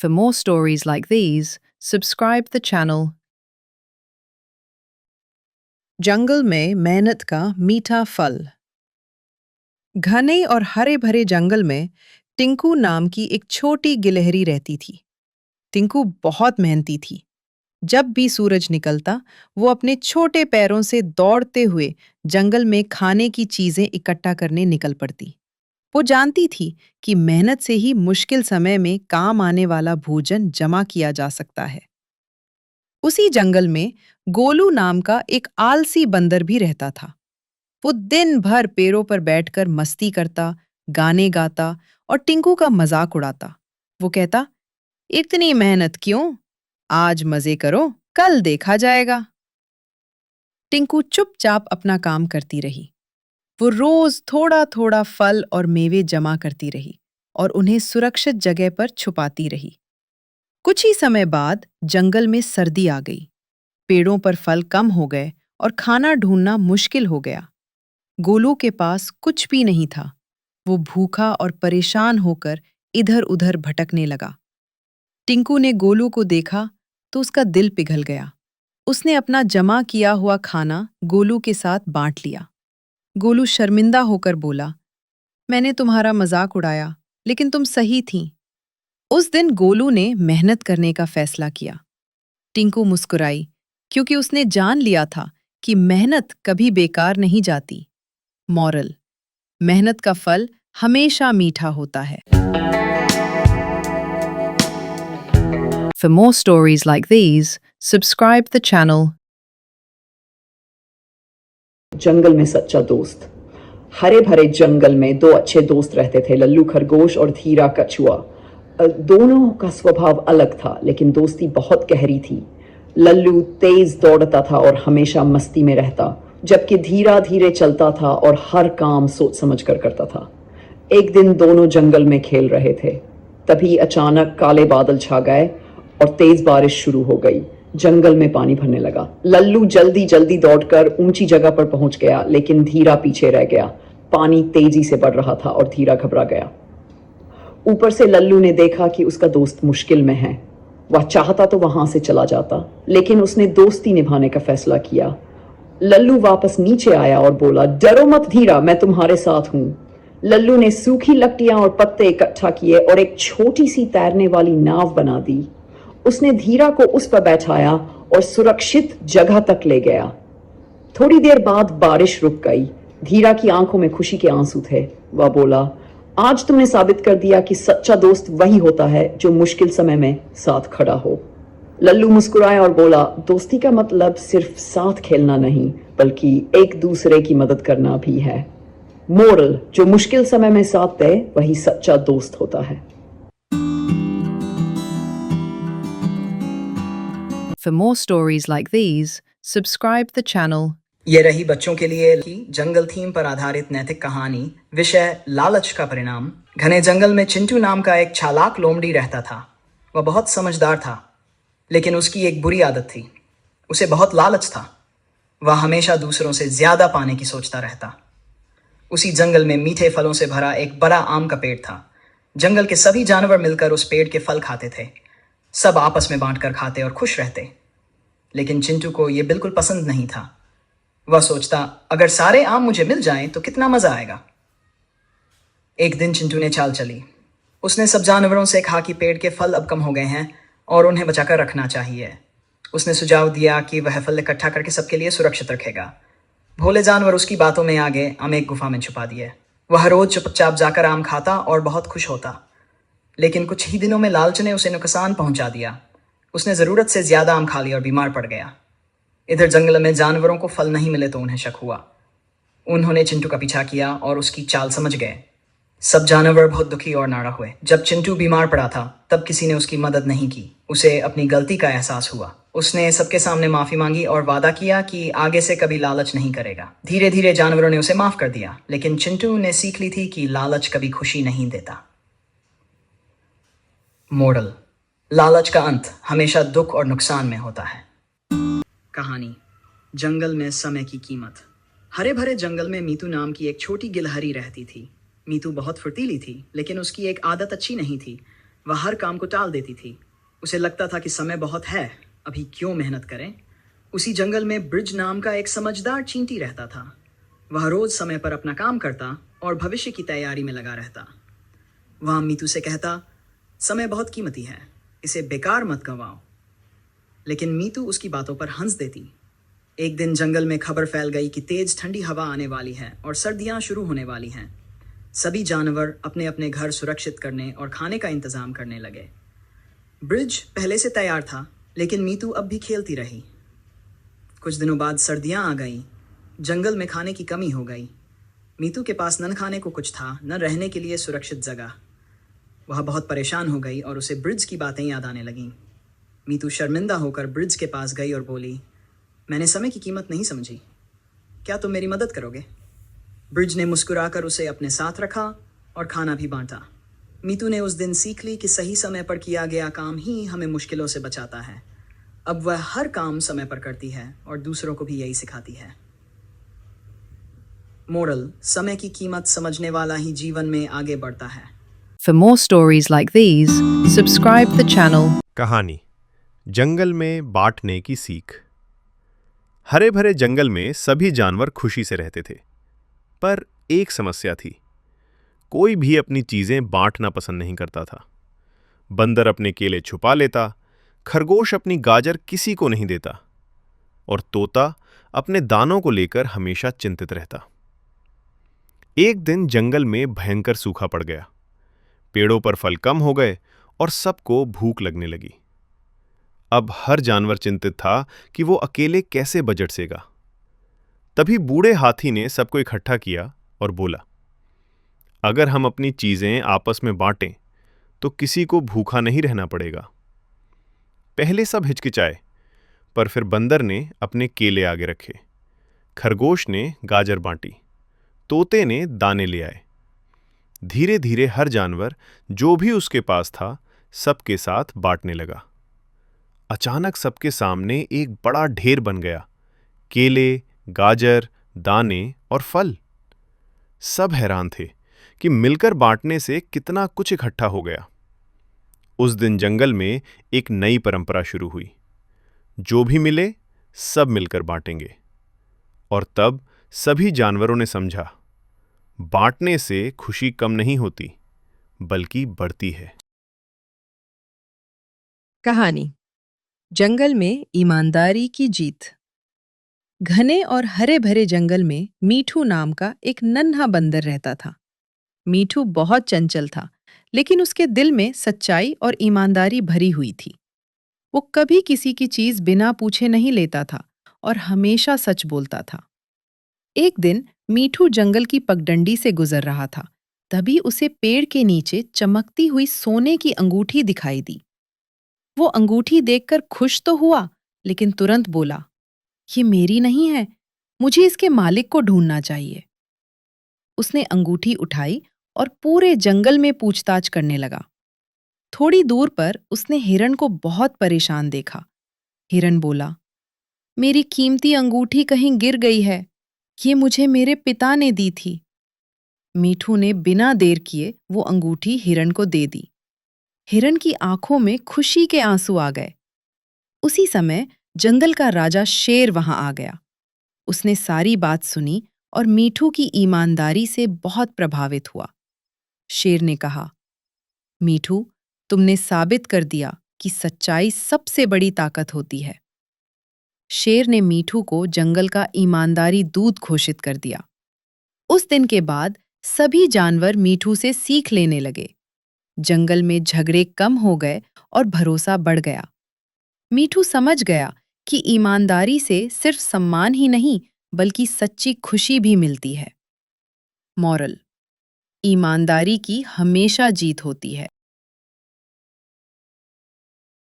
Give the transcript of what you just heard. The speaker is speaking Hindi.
For more stories like these, subscribe the channel. जंगल में मेहनत का मीठा फल। घने और हरे भरे जंगल में टिंकू नाम की एक छोटी गिलहरी रहती थी। टिंकू बहुत मेहनती थी। जब भी सूरज निकलता, वो अपने छोटे पैरों से दौड़ते हुए जंगल में खाने की चीजें इकट्ठा करने निकल पड़ती। वो जानती थी कि मेहनत से ही मुश्किल समय में काम आने वाला भोजन जमा किया जा सकता है। उसी जंगल में गोलू नाम का एक आलसी बंदर भी रहता था। वो दिन भर पेड़ों पर बैठकर मस्ती करता, गाने गाता और टिंकू का मजाक उड़ाता। वो कहता, इतनी मेहनत क्यों? आज मजे करो, कल देखा जाएगा। टिंकू चुपचाप अपना काम करती रही। वो रोज थोड़ा थोड़ा फल और मेवे जमा करती रही और उन्हें सुरक्षित जगह पर छुपाती रही। कुछ ही समय बाद जंगल में सर्दी आ गई। पेड़ों पर फल कम हो गए और खाना ढूंढना मुश्किल हो गया। गोलू के पास कुछ भी नहीं था। वो भूखा और परेशान होकर इधर-उधर भटकने लगा। टिंकू ने गोलू को देखा तो उसका दिल पिघल गया। उसने अपना जमा किया हुआ खाना गोलू के साथ बांट लिया। गोलू शर्मिंदा होकर बोला, मैंने तुम्हारा मजाक उड़ाया, लेकिन तुम सही थीं। उस दिन गोलू ने मेहनत करने का फैसला किया। टिंकू मुस्कुराई, क्योंकि उसने जान लिया था कि मेहनत कभी बेकार नहीं जाती। मॉरल: मेहनत का फल हमेशा मीठा होता है। For more stories like these, subscribe the channel. जंगल में सच्चा दोस्त। हरे भरे जंगल में दो अच्छे दोस्त रहते थे, लल्लू खरगोश और धीरा कछुआ। दोनों का स्वभाव अलग था, लेकिन दोस्ती बहुत गहरी थी। लल्लू तेज दौड़ता था और हमेशा मस्ती में रहता, जबकि धीरा धीरे चलता था और हर काम सोच समझ कर करता था। एक दिन दोनों जंगल में खेल रहे थे, तभी अचानक काले बादल छा गए और तेज बारिश शुरू हो गई। जंगल में पानी भरने लगा। लल्लू जल्दी जल्दी दौड़कर ऊंची जगह पर पहुंच गया, लेकिन धीरा पीछे रह गया। पानी तेजी से बढ़ रहा था और धीरा घबरा गया। ऊपर से लल्लू ने देखा कि उसका दोस्त मुश्किल में है। वह चाहता तो वहां से चला जाता, लेकिन उसने दोस्ती निभाने का फैसला किया। लल्लू वापस नीचे आया और बोला, डरो मत धीरा, मैं तुम्हारे साथ हूं। लल्लू ने सूखी लकड़ियां और पत्ते इकट्ठा किए और एक छोटी सी तैरने वाली नाव बना दी। उसने धीरा को उस पर बैठाया और सुरक्षित जगह तक ले गया। थोड़ी देर बाद बारिश रुक गई। धीरा की आंखों में खुशी के आंसू थे। वह बोला, आज तुमने साबित कर दिया कि सच्चा दोस्त वही होता है जो मुश्किल समय में साथ खड़ा हो। लल्लू मुस्कुराया और बोला, दोस्ती का मतलब सिर्फ साथ खेलना नहीं, बल्कि एक दूसरे की मदद करना भी है। मोरल: जो मुश्किल समय में साथ दे वही सच्चा दोस्त होता है। For more stories like these, subscribe the channel. ये रही बच्चों के लिए की जंगल थीम पर आधारित नैतिक कहानी। विषय: लालच का परिणाम। घने जंगल में चिंटू नाम का एक चालाक लोमड़ी रहता था। वह बहुत समझदार था, लेकिन उसकी एक बुरी आदत थी। उसे बहुत लालच था। वह हमेशा दूसरों से ज्यादा पाने की सोचता रहता। उसी जंगल में मीठे फलों से भरा एक बड़ा आम का पेड़ था। जंगल के सभी जानवर मिलकर उस पेड़ के फल खाते थे। सब आपस में बांटकर खाते और खुश रहते। लेकिन चिंटू को यह बिल्कुल पसंद नहीं था। वह सोचता, अगर सारे आम मुझे मिल जाएं तो कितना मजा आएगा। एक दिन चिंटू ने चाल चली। उसने सब जानवरों से कहा कि पेड़ के फल अब कम हो गए हैं और उन्हें बचाकर रखना चाहिए। उसने सुझाव दिया कि वह फल इकट्ठा करके सबके लिए सुरक्षित रखेगा। भोले जानवर उसकी बातों में आगे आम एक गुफा में छुपा दिए। वह रोज चुपचाप जाकर आम खाता और बहुत खुश होता। लेकिन कुछ ही दिनों में लालच ने उसे नुकसान पहुंचा दिया। उसने जरूरत से ज्यादा आम खा लिया और बीमार पड़ गया। इधर जंगल में जानवरों को फल नहीं मिले तो उन्हें शक हुआ। उन्होंने चिंटू का पीछा किया और उसकी चाल समझ गए। सब जानवर बहुत दुखी और नाराज हुए। जब चिंटू बीमार पड़ा था, तब किसी ने उसकी मदद नहीं की। उसे अपनी गलती का एहसास हुआ। उसने सबके सामने माफी मांगी और वादा किया कि आगे से कभी लालच नहीं करेगा। धीरे धीरे जानवरों ने उसे माफ कर दिया, लेकिन चिंटू ने सीख ली थी कि लालच कभी खुशी नहीं देता। मोरल: लालच का अंत हमेशा दुख और नुकसान में होता है। कहानी: जंगल में समय की कीमत। हरे भरे जंगल में मीतू नाम की एक छोटी गिलहरी रहती थी। मीतू बहुत फुर्तीली थी, लेकिन उसकी एक आदत अच्छी नहीं थी। वह हर काम को टाल देती थी। उसे लगता था कि समय बहुत है, अभी क्यों मेहनत करें। उसी जंगल में ब्रिज नाम का एक समझदार चींटी रहता था। वह रोज समय पर अपना काम करता और भविष्य की तैयारी में लगा रहता। वह मीतू से कहता, समय बहुत कीमती है, इसे बेकार मत गंवाओ। लेकिन मीतू उसकी बातों पर हंस देती। एक दिन जंगल में खबर फैल गई कि तेज ठंडी हवा आने वाली है और सर्दियां शुरू होने वाली हैं। सभी जानवर अपने अपने घर सुरक्षित करने और खाने का इंतजाम करने लगे। ब्रिज पहले से तैयार था, लेकिन मीतू अब भी खेलती रही। कुछ दिनों बाद सर्दियां आ गईं। जंगल में खाने की कमी हो गई। मीतू के पास न खाने को कुछ था, न रहने के लिए सुरक्षित जगह। वह बहुत परेशान हो गई और उसे ब्रिज की बातें याद आने लगीं। मीतू शर्मिंदा होकर ब्रिज के पास गई और बोली, मैंने समय की कीमत नहीं समझी, क्या तुम मेरी मदद करोगे? ब्रिज ने मुस्कुराकर उसे अपने साथ रखा और खाना भी बांटा। मीतू ने उस दिन सीख ली कि सही समय पर किया गया काम ही हमें मुश्किलों से बचाता है। अब वह हर काम समय पर करती है और दूसरों को भी यही सिखाती है। मोरल: समय की कीमत समझने वाला ही जीवन में आगे बढ़ता है। For more stories like these, subscribe the channel. कहानी जंगल में बांटने की सीख। हरे भरे जंगल में सभी जानवर खुशी से रहते थे, पर एक समस्या थी। कोई भी अपनी चीजें बांटना पसंद नहीं करता था। बंदर अपने केले छुपा लेता, खरगोश अपनी गाजर किसी को नहीं देता, और तोता अपने दानों को लेकर हमेशा चिंतित रहता। एक दिन जंगल में भयंकर सूखा पड़ गया। पेड़ों पर फल कम हो गए और सबको भूख लगने लगी। अब हर जानवर चिंतित था कि वो अकेले कैसे बजट-सेगा। तभी बूढ़े हाथी ने सबको इकट्ठा किया और बोला, अगर हम अपनी चीजें आपस में बांटें तो किसी को भूखा नहीं रहना पड़ेगा। पहले सब हिचकिचाए, पर फिर बंदर ने अपने केले आगे रखे, खरगोश ने गाजर बांटी, तोते ने दाने ले आए। धीरे धीरे हर जानवर जो भी उसके पास था सबके साथ बांटने लगा। अचानक सबके सामने एक बड़ा ढेर बन गया, केले, गाजर, दाने और फल। सब हैरान थे कि मिलकर बांटने से कितना कुछ इकट्ठा हो गया। उस दिन जंगल में एक नई परंपरा शुरू हुई, जो भी मिले सब मिलकर बांटेंगे। और तब सभी जानवरों ने समझा, बांटने से खुशी कम नहीं होती, बल्कि बढ़ती है। कहानी जंगल में ईमानदारी की जीत। घने और हरे भरे जंगल में मीठू नाम का एक नन्हा बंदर रहता था। मीठू बहुत चंचल था, लेकिन उसके दिल में सच्चाई और ईमानदारी भरी हुई थी। वो कभी किसी की चीज बिना पूछे नहीं लेता था और हमेशा सच बोलता था। एक दिन मीठू जंगल की पगडंडी से गुजर रहा था। तभी उसे पेड़ के नीचे चमकती हुई सोने की अंगूठी दिखाई दी। वो अंगूठी देखकर खुश तो हुआ, लेकिन तुरंत बोला, ये मेरी नहीं है, मुझे इसके मालिक को ढूंढना चाहिए। उसने अंगूठी उठाई और पूरे जंगल में पूछताछ करने लगा। थोड़ी दूर पर उसने हिरण को बहुत परेशान देखा। हिरण बोला, मेरी कीमती अंगूठी कहीं गिर गई है, ये मुझे मेरे पिता ने दी थी। मीठू ने बिना देर किए वो अंगूठी हिरण को दे दी। हिरण की आंखों में खुशी के आंसू आ गए। उसी समय जंगल का राजा शेर वहां आ गया। उसने सारी बात सुनी और मीठू की ईमानदारी से बहुत प्रभावित हुआ। शेर ने कहा, मीठू, तुमने साबित कर दिया कि सच्चाई सबसे बड़ी ताकत होती है। शेर ने मीठू को जंगल का ईमानदारी दूत घोषित कर दिया। उस दिन के बाद सभी जानवर मीठू से सीख लेने लगे। जंगल में झगड़े कम हो गए और भरोसा बढ़ गया। मीठू समझ गया कि ईमानदारी से सिर्फ सम्मान ही नहीं, बल्कि सच्ची खुशी भी मिलती है। मॉरल: ईमानदारी की हमेशा जीत होती है।